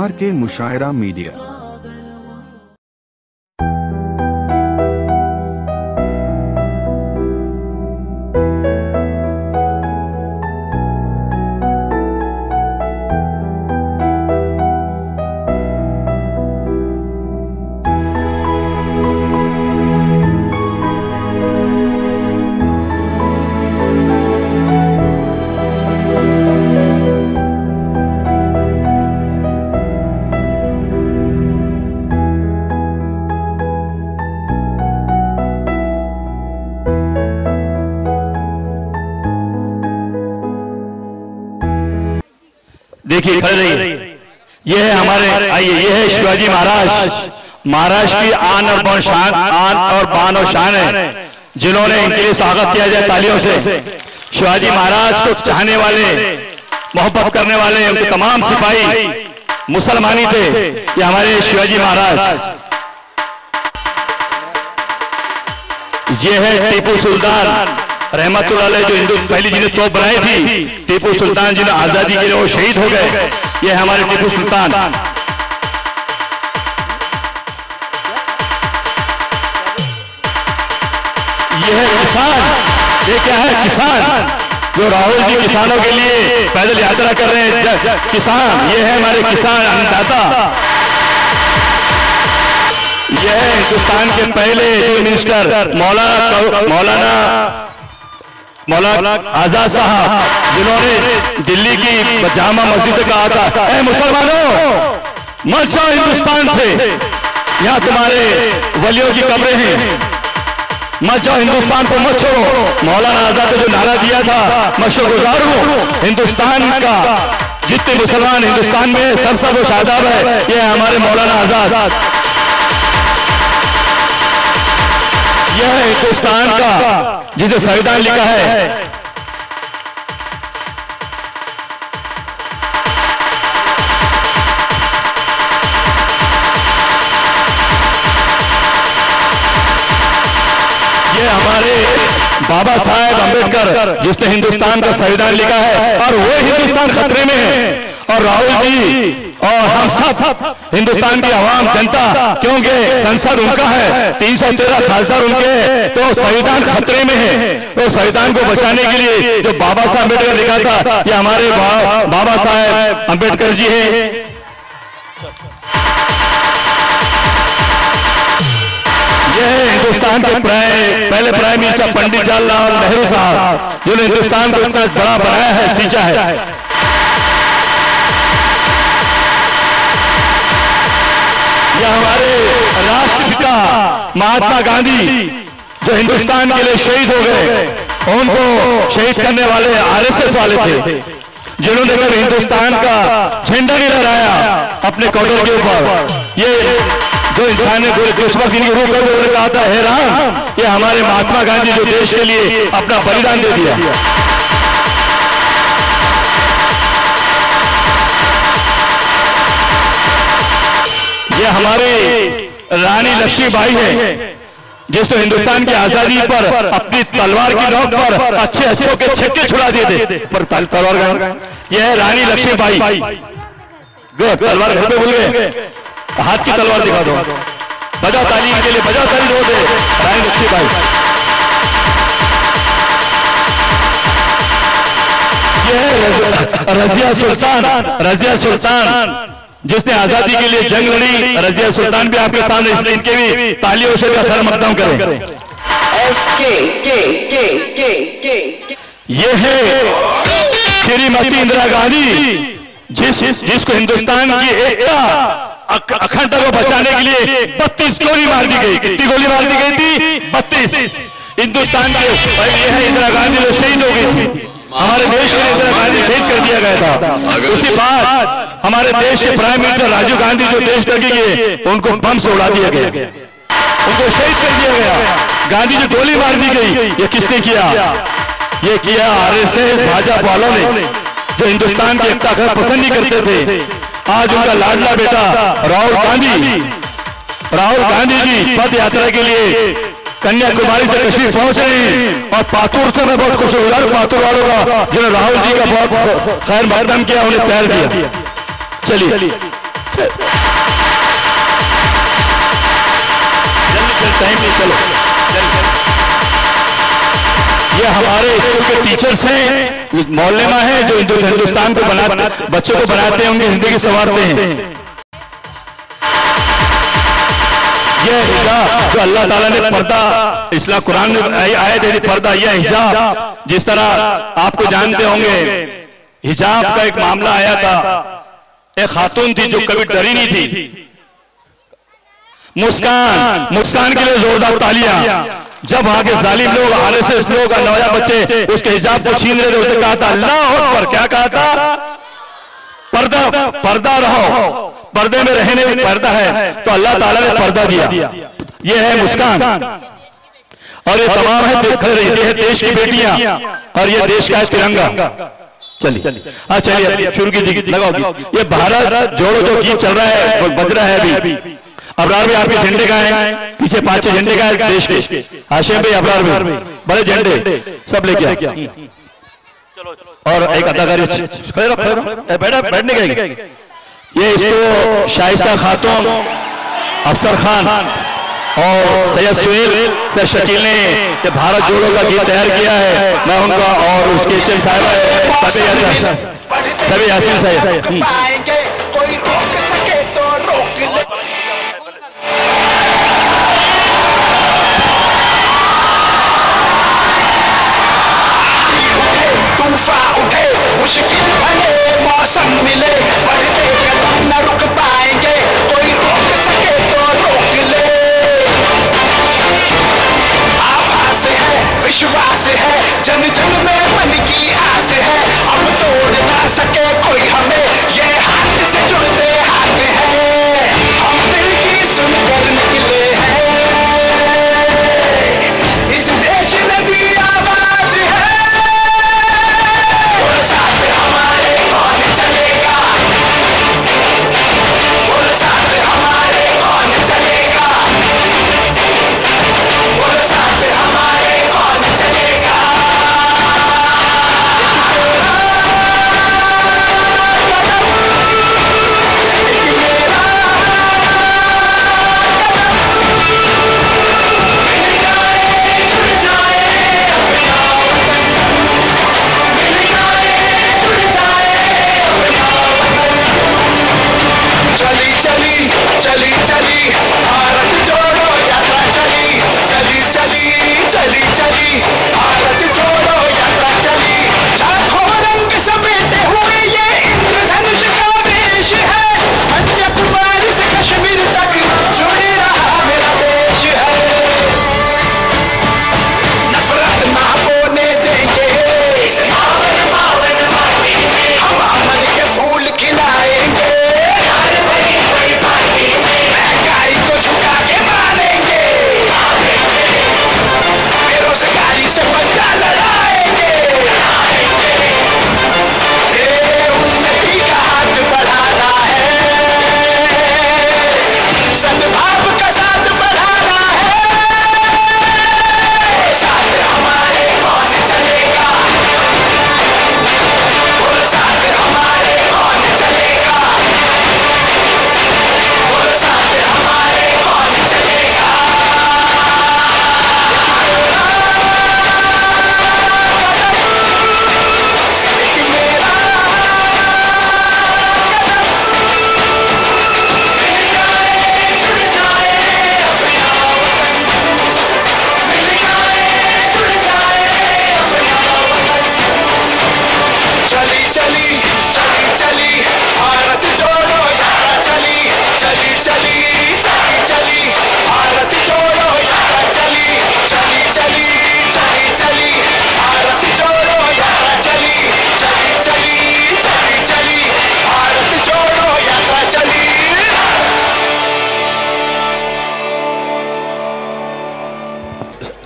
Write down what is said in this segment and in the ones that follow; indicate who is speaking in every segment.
Speaker 1: RK मुशायरा media.
Speaker 2: देखिए खड़े रहिए। ये है हमारे, आइए, ये है शिवाजी महाराज की आन और बान शान है, जिन्होंने इनके लिए स्वागत किया जाए तालियों से। शिवाजी महाराज को चाहने वाले, मोहब्बत करने वाले उनके तमाम सिपाही मुसलमानी थे। ये हमारे शिवाजी महाराज। ये है टीपू सुल्तान रहमतुल्लाह अलैह, जो हिंदू पहली जिन्हें तोप बनाई थी, टीपू सुल्तान जिन्हें आजादी के लिए वो शहीद हो गए। ये हमारे टीपू सुल्तान। ये है किसान। ये क्या है? किसान, जो राहुल जी किसानों के लिए पैदल यात्रा कर रहे हैं। किसान, ये है हमारे किसान अन्नदाता। ये है हिंदुस्तान के पहले चीफ मिनिस्टर मौलाना आजाद साहब, जिन्होंने दिल्ली की जामा मस्जिद से कहा था, ऐ मुसलमानों मत जाओ हिंदुस्तान से, यहाँ तुम्हारे वलियों की कब्रें हैं, मत जाओ हिंदुस्तान को मत छोड़ो। मौलाना आजाद ने जो नारा दिया था, मैं शुक्रगुजार हूँ हिंदुस्तान का, जितने मुसलमान हिंदुस्तान में सब वो शादाब है, ये हमारे मौलाना आजाद। यह है हिंदुस्तान का जिसे संविधान लिखा है। ये हमारे बाबा साहेब अंबेडकर, जिसने हिंदुस्तान का संविधान लिखा है, और वो हिंदुस्तान खतरे में है। और राहुल जी और हम सब हिंदुस्तान की आवाम जनता, क्योंकि संसद उनका है, 313 खासदार उनके, तो संविधान खतरे में है। तो संविधान को बचाने के लिए जो बाबा साहब अम्बेडकर लिखा था, ये हमारे बाबा साहेब अम्बेडकर जी हैं। ये है हिंदुस्तान के पहले प्राइम मिनिस्टर पंडित जवाहरलाल नेहरू साहब, जिन्होंने हिंदुस्तान को इतना बड़ा बनाया है, सींचा है। यह हमारे राष्ट्रपिता महात्मा गांधी, जो हिंदुस्तान के लिए शहीद हो गए, उनको शहीद करने वाले आरएसएस वाले थे, जिन्होंने कभी हिंदुस्तान का झंडा नहीं लहराया अपने कॉर्डर के ऊपर। ये जो इंसान ने देशभक्ति की रूप में उन्होंने कहा था, हे राम, ये हमारे महात्मा गांधी, जो देश के लिए अपना बलिदान दे दिया। ये हमारे रानी लक्ष्मीबाई है, जिसने हिंदुस्तान की आजादी पर अपनी तलवार की नोक पर अच्छे के छक्के छुड़ा दिए थे, पर तलवार का। यह है रानी लक्ष्मीबाई। तलवार घर पे भूल गए, हाथ की तलवार दिखा दो, बजाओ ताली के लिए, बजाओ ताली दो दे, रानी लक्ष्मीबाई। यह है रजिया सुल्तान, जिसने आजादी के लिए जंग लड़ी। रजिया सुल्तान भी आपके सामने, इसलिए इनके भी तालियों से खैर मकदम करें। ये है श्रीमती इंदिरा गांधी, जिसको हिंदुस्तान की एकता अखंडता को बचाने के लिए 32 गोली मार दी गई। कितनी गोली मार दी गई थी? 32। हिंदुस्तान के ये है इंदिरा गांधी, जो शहीद हो गई थी। हमारे देश में इंदिरा गांधी शहीद कर दिया गया था। उसी बाद हमारे देश के प्राइम मिनिस्टर राजीव गांधी, जो देश टकी गए, उनको बम से उड़ा दिया गया, उनको शहीद कर दिया गया। गांधी जी गोली मार दी गई। ये किसने किया? ये किया आरएसएस भाजपा वालों ने, जो हिंदुस्तान की एकता को पसंद नहीं करते थे। आज उनका लाडला बेटा राहुल गांधी जी पद यात्रा के लिए कन्याकुमारी से कश्मीर पहुंच रहे हैं और पातूर से मैं बहुत खुशगुजार हूं पातूर वालों का, जिन्होंने राहुल जी का बहुत खैर मकदम किया, उन्हें तैयार किया। चलिए टाइम नहीं, चलो ये हमारे स्कूल के टीचर्स हैं, मोहल्ले में हैं, जो हिंदुस्तान को बनाते, बच्चों को बनाते हैं, उनकी जिंदगी संवारते हैं। ये हिजाब जो अल्लाह ताला ने पर्दा, इस्लाम कुरान में आयत है पर्दा, यह हिजाब जिस तरह आपको जानते होंगे, हिजाब का एक मामला आया था। एक खातून थी जो कभी डरी नहीं थी, मुस्कान के लिए जोरदार तालियां। जब वहां के जालिम लोग, आरएसएस लोग, नौजवान बच्चे उसके हिजाब को छीन रहे थे, कहा था अल्लाह अकबर, क्या कहा था? पर्दा रहो, पर्दे में रहने में पर्दा है, तो अल्लाह ताला ने पर्दा दिया। ये है मुस्कान और ये तमाम है देश की बेटियां और ये देश का है तिरंगा। चलिए हाँ चलिए शुरू की लगाओ। ये भारत जोड़ो जो गीत चल रहा है, बज रहा है अभी। अबरार भी आपके झंडे का है, पीछे 5-6 झंडे का है देश के। हाशिम भाई अबरार भी बड़े झंडे सब लेके आए। और एक अदाकारी बैठने गए, ये इसको शाइस्ता खातून, अफसर खान और सैयद सुहेल से शकील ने ये भारत जोड़ो का गीत तैयार किया है। मैं उनका और उसके एचएम साहब सभी यासीन साहब
Speaker 3: मुश्किल भले मौसम मिले, बढ़ते कदम न रुक पाएंगे, कोई रोक सके तो रोक ले। आभास है, विश्वास है, जन जन में मन की आस है, अब तोड़ ना सके कोई हमें, ये हाथ से जुड़ते हाथ है, हम दिल की सुनकर निकले हैं, इस देश में भी आवाज है।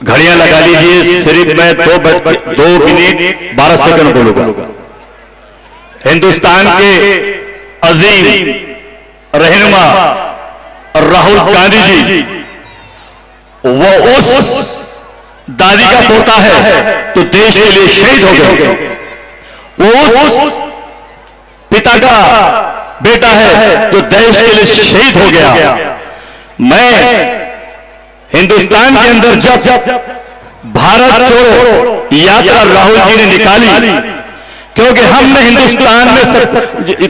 Speaker 2: घड़ियां लगा लीजिए, सिर्फ मैं 2 मिनट 12 सेकंड बोलूंगा। हिंदुस्तान के अजीम रहनुमा राहुल गांधी जी वो उस दादी का पोता है तो देश के लिए शहीद हो गए, वो उस पिता का बेटा है जो देश के लिए शहीद हो गया। मैं हिंदुस्तान के अंदर जब भारत छोड़ो यात्रा राहुल जी ने निकाली, क्योंकि हमने हिंदुस्तान में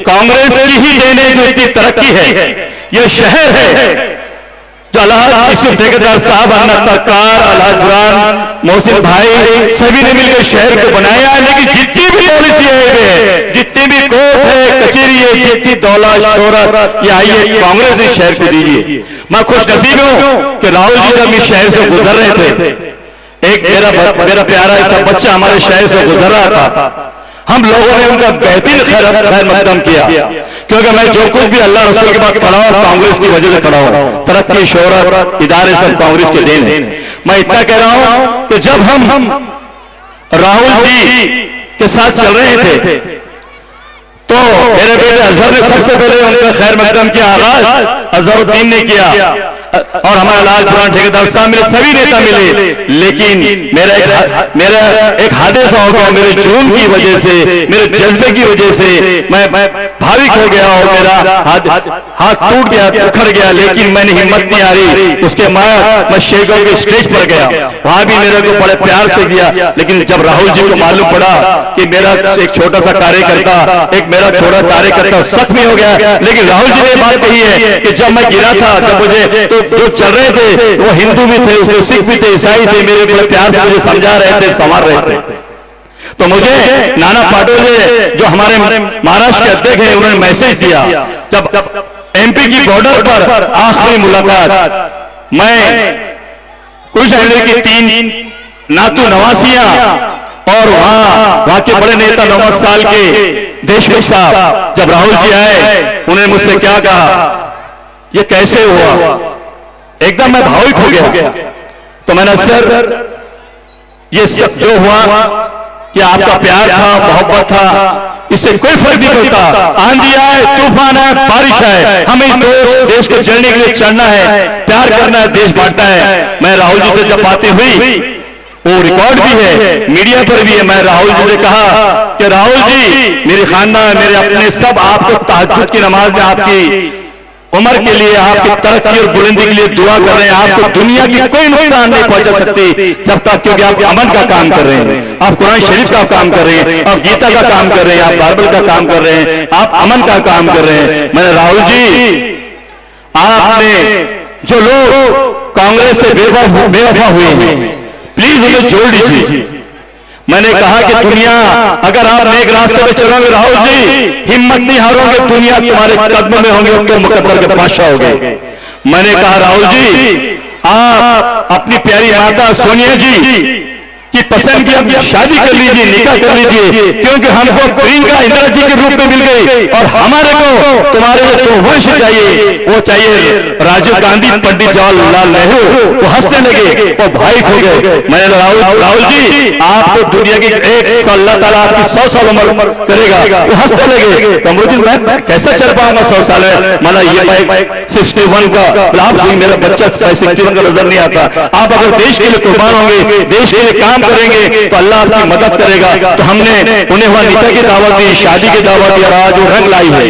Speaker 2: कांग्रेस की ही देने जो इतनी तरक्की है, यह शहर है जो अलहाज ठेकेदार साहब, अन्ना तक्कार, अलहाज बुरान, मोहसिन भाई सभी ने मिलकर शहर को बनाया। लेकिन जितनी भी पॉलिसी है, जितनी भी कोर्ट है, कचेरी है, जितनी दौलत शोहरत, ये आइए कांग्रेस इस शहर को दीजिए। मैं खुश नसीब हूं कि राहुल जी जब इस शहर से गुजर रहे थे, एक मेरा प्यारा ऐसा बच्चा हमारे शहर से गुजर रहा था, हम लोगों ने उनका बेहतरीन खैर मकदम किया, क्योंकि मैं जो कुछ भी अल्लाह रसूल के बाद खड़ा हूं कांग्रेस की वजह से खड़ा हूं। तरक्की, शोहरत, इदारे सब कांग्रेस के देन है। मैं इतना कह रहा हूं कि जब हम राहुल जी के साथ चल रहे थे तो मेरे बेटे अजहर ने सबसे पहले उनका खैर मकदम किया, आगाज अजहरुद्दीन ने किया, और हमारे लाल बुरान ठेकेदार साहब मिले, सभी नेता मिले। लेकिन मेरा एक हादसा हो गया, मेरे जुनून की वजह से, मेरे जज्बे की वजह से मैं भाविक हो गया और मेरा हाथ टूट गया, उखड़ गया। लेकिन मैंने हिम्मत नहीं आ रही, उसके बाद मैं शेखों के स्टेज पर गया, वहां भी मेरे को बड़े प्यार से किया। लेकिन जब राहुल जी को मालूम पड़ा कि मेरा एक छोटा सा कार्यकर्ता, एक मेरा छोटा कार्यकर्ता जख्मी हो गया, लेकिन राहुल जी ने बात कही है कि जब मैं गिरा था, जब मुझे जो चल रहे थे वो हिंदू भी थे, उसमें सिख भी थे, ईसाई थे, मेरे बड़े प्यार से मुझे समझा रहे थे, संवार रहे थे। तो मुझे नाना पाटोले जो हमारे महाराष्ट्र के अध्यक्ष हैं, उन्होंने मैसेज दिया, जब एमपी की बॉर्डर पर आखिरी मुलाकात, मैं कुछ की 3 नातू नवासियां और वहां के बड़े नेता 9 साल के देशमुख साहब, जब राहुल जी आए उन्होंने मुझसे क्या कहा, ये कैसे हुआ, एकदम मैं भावुक हो गया। तो मैंने सर ये सब जो हुआ ये आपका प्यार था, मोहब्बत था, इससे कोई फर्क नहीं पड़ता। आंधी आए, तूफान आए, बारिश आए, हमें देश को चलने के लिए चलना है, प्यार करना है, देश बांटना है। मैं राहुल जी से जब बातें हुई, वो रिकॉर्ड भी है, मीडिया पर भी है, मैं राहुल जी से कहा कि राहुल जी मेरे खानदान, मेरे अपने सब आपको तहज्जुद की नमाज में आपकी उम्र के लिए, आपकी तरक्की और बुलंदी के लिए दुआ कर रहे हैं। आपको दुनिया की कोई नुकसान नहीं पहुंचा सकती जब तक, क्योंकि आप अमन का काम कर रहे हैं, आप कुरान शरीफ का काम कर रहे हैं, आप गीता का काम कर रहे हैं, आप बाइबल का काम कर रहे हैं, आप अमन का काम कर रहे हैं। मैंने राहुल जी, आपने जो लोग कांग्रेस से बेवफा हुए हैं, प्लीज उन्हें जोड़ लीजिए। मैंने कहा कि दुनिया, अगर आप नेक रास्ते पे चलोगे राहुल जी, हिम्मत नहीं हारोगे, दुनिया तुम्हारे कदमों में होंगे, उनके मुकद्दर के बादशाह होंगे। मैंने कहा राहुल जी, आप अपनी प्यारी माता सोनिया जी की पसंद की अब शादी कर लीजिए, निकाह कर लीजिए, क्योंकि हमको प्रियंका इंदिरा जी के रूप में मिल गई, और हमारे को तुम्हारे लिए 2 वंश चाहिए, वो चाहिए राजीव गांधी, पंडित जवाहरलाल नेहरू। वो हंसने लगे, वो भाई हो गए। मैंने राहुल जी, आपको दुनिया की 100 अल्लाह ताला आपकी 100 साल उम्र करेगा। वो हंसने लगे, कमरुद्दीन मैं कैसे चल पाऊंगा 100 साल में, माना ये 61 का मेरा बच्चा 61 का नजर नहीं आता। आप अगर देश के लिए कुर्बान होंगे, देश के लिए काम करेंगे तो अल्लाह आपकी मदद करेगा। तो हमने उन्हें वहां निकाह की दावत दी, शादी की दावत दी, और आज वो रंग लाई है।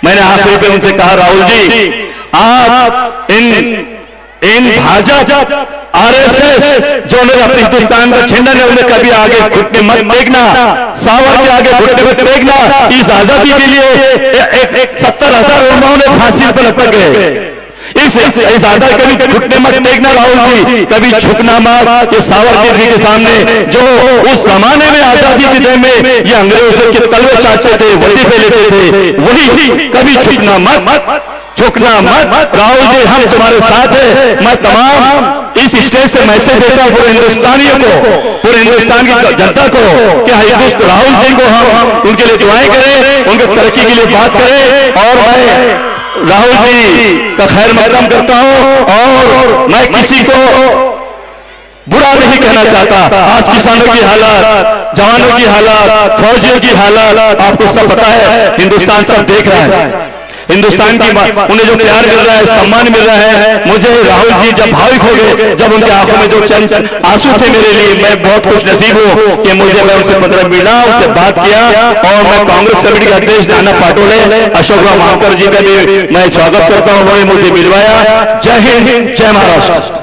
Speaker 2: मैंने आखिरी पे उनसे कहा राहुल जी, आप इन भाजपा आरएसएस जो लोग अपने हिंदुस्तान का छिंडन है, उन्हें कभी आगे घुटने मत देखना, सावर के आगे घुटने मत देखना। इस आजादी के लिए 70,000 उलमाओं ने फांसी पर लटक गए। इस आजादी कभी घुटने मत देखना राहुल जी, कभी झुकना मत। ये सावरकर जी के सामने जो उस जमाने में आजादी के दिन में ये अंग्रेजों के तलवे चाटते थे, वजीफे लेते थे, वही कभी झुकना मत, झुकना मत। राहुल जी हम तुम्हारे साथ है। मैं तमाम इस स्टेज से मैसेज देता हूं पूरे हिंदुस्तानियों को, पूरे हिंदुस्तान की जनता को, कि राहुल जी को हम उनके लिए दुआएं करें, उनके तरक्की के लिए बात करें। और मैं राहुल जी का खैर मकदम करता हूं, और मैं किसी को बुरा नहीं कहना चाहता। आज किसानों की हालात, जवानों की हालात, फौजियों की हालात आपको सब पता है, हिंदुस्तान सब देख रहा है। हिंदुस्तान की उन्हें जो प्यार मिल रहा है, सम्मान मिल रहा है। मुझे राहुल जी जब भावुक हो गए, जब उनके आंखों में जो चंद आंसू थे मेरे लिए, मैं बहुत खुश नसीब हूँ कि मैं उनसे 15 मिनट मिला, उनसे बात किया। और मैं कांग्रेस कमेटी के अध्यक्ष नाना पाटोले, अशोक राव मानकर जी का भी मैं स्वागत करता हूँ, उन्होंने मुझे मिलवाया। जय हिंद, जय महाराष्ट्र।